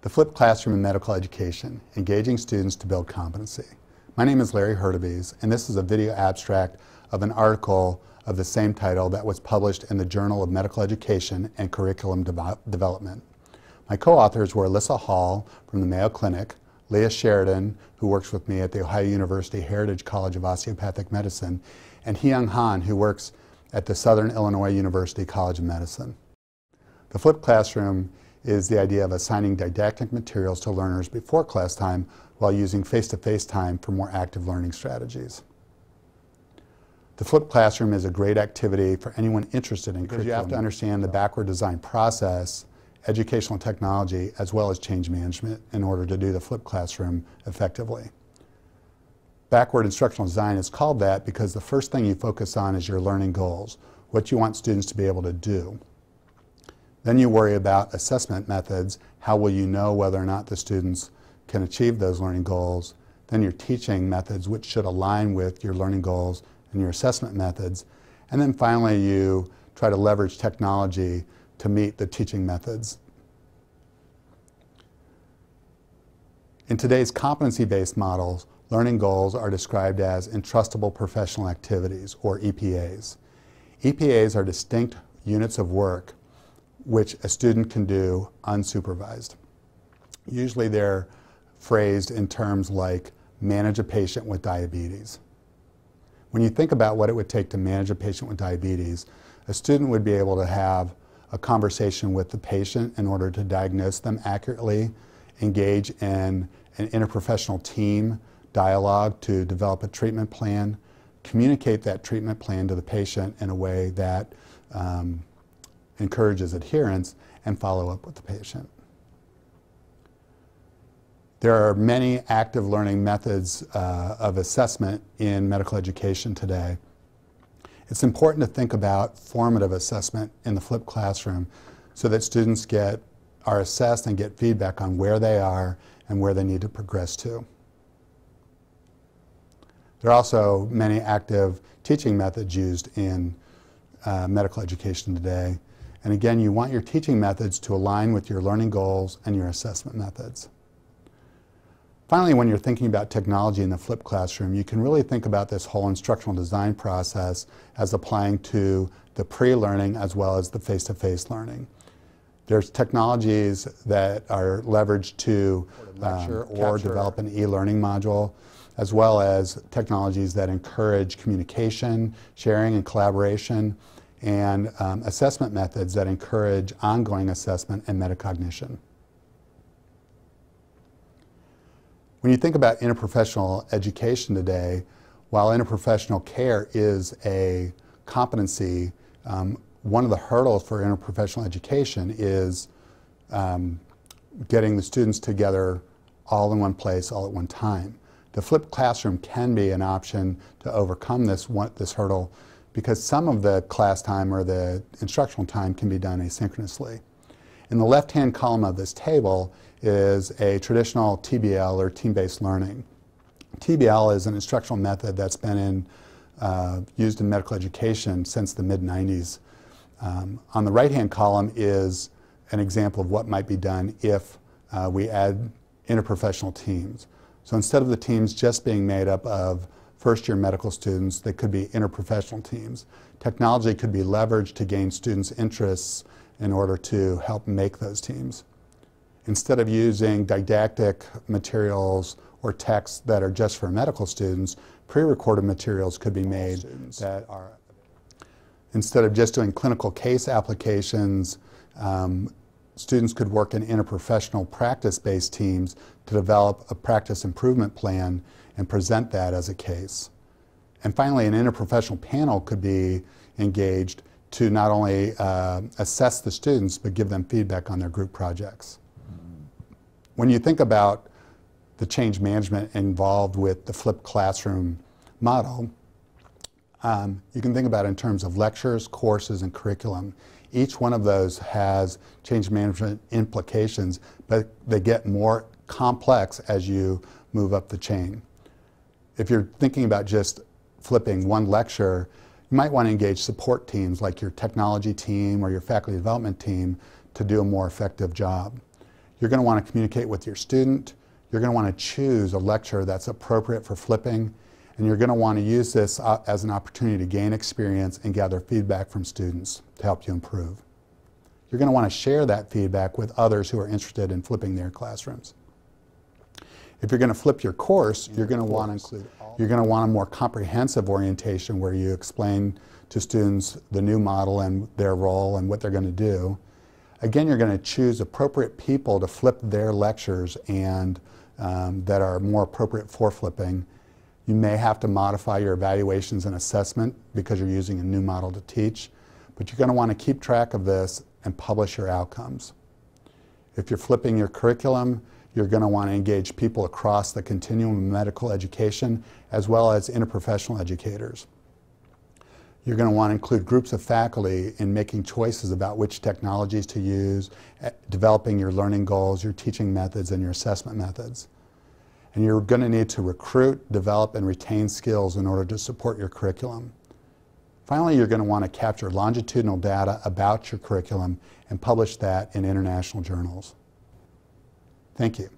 The Flipped Classroom in Medical Education, Engaging Students to Build Competency. My name is Larry Hurtubise, and this is a video abstract of an article of the same title that was published in the Journal of Medical Education and Curriculum Development. My co-authors were Alyssa Hall from the Mayo Clinic, Leah Sheridan, who works with me at the Ohio University Heritage College of Osteopathic Medicine, and Hyung Han, who works at the Southern Illinois University College of Medicine. The Flipped Classroom is the idea of assigning didactic materials to learners before class time while using face-to-face time for more active learning strategies. The Flipped Classroom is a great activity for anyone interested in curriculum. Because you have to understand the backward design process, educational technology, as well as change management in order to do the Flipped Classroom effectively. Backward instructional design is called that because the first thing you focus on is your learning goals, what you want students to be able to do. Then you worry about assessment methods. How will you know whether or not the students can achieve those learning goals? Then your teaching methods, which should align with your learning goals and your assessment methods. And then finally, you try to leverage technology to meet the teaching methods. In today's competency-based models, learning goals are described as entrustable professional activities, or EPAs. EPAs are distinct units of work which a student can do unsupervised. Usually they're phrased in terms like manage a patient with diabetes. When you think about what it would take to manage a patient with diabetes, a student would be able to have a conversation with the patient in order to diagnose them accurately, engage in an interprofessional team dialogue to develop a treatment plan, communicate that treatment plan to the patient in a way that encourages adherence, and follow up with the patient. There are many active learning methods of assessment in medical education today. It's important to think about formative assessment in the flipped classroom so that students are assessed and get feedback on where they are and where they need to progress to. There are also many active teaching methods used in medical education today. And again, you want your teaching methods to align with your learning goals and your assessment methods. Finally, when you're thinking about technology in the flipped classroom, you can really think about this whole instructional design process as applying to the pre-learning as well as the face-to-face learning. There's technologies that are leveraged to lecture or develop an e-learning module, as well as technologies that encourage communication, sharing, and collaboration, and assessment methods that encourage ongoing assessment and metacognition. When you think about interprofessional education today, while interprofessional care is a competency, one of the hurdles for interprofessional education is getting the students together all in one place, all at one time. The flipped classroom can be an option to overcome this hurdle because some of the class time or the instructional time can be done asynchronously. In the left-hand column of this table is a traditional TBL, or team-based learning. TBL is an instructional method that's been used in medical education since the mid-90s. On the right-hand column is an example of what might be done if we add interprofessional teams. So instead of the teams just being made up of first-year medical students, they could be interprofessional teams. Technology could be leveraged to gain students' interests in order to help make those teams. Instead of using didactic materials or texts that are just for medical students, pre-recorded materials could be made that are. Instead of just doing clinical case applications, students could work in interprofessional practice-based teams to develop a practice improvement plan and present that as a case. And finally, an interprofessional panel could be engaged to not only assess the students, but give them feedback on their group projects. When you think about the change management involved with the flipped classroom model, you can think about it in terms of lectures, courses, and curriculum. Each one of those has change management implications, but they get more complex as you move up the chain. If you're thinking about just flipping one lecture, you might want to engage support teams like your technology team or your faculty development team to do a more effective job. You're going to want to communicate with your student. You're going to want to choose a lecture that's appropriate for flipping, and you're going to want to use this as an opportunity to gain experience and gather feedback from students to help you improve. You're going to want to share that feedback with others who are interested in flipping their classrooms. If you're going to flip your course, you're going to want a more comprehensive orientation where you explain to students the new model and their role and what they're going to do. Again, you're going to choose appropriate people to flip their lectures and that are more appropriate for flipping. You may have to modify your evaluations and assessment because you're using a new model to teach, but you're going to want to keep track of this and publish your outcomes. If you're flipping your curriculum, you're going to want to engage people across the continuum of medical education as well as interprofessional educators. You're going to want to include groups of faculty in making choices about which technologies to use, developing your learning goals, your teaching methods, and your assessment methods. And you're going to need to recruit, develop, and retain skills in order to support your curriculum. Finally, you're going to want to capture longitudinal data about your curriculum and publish that in international journals. Thank you.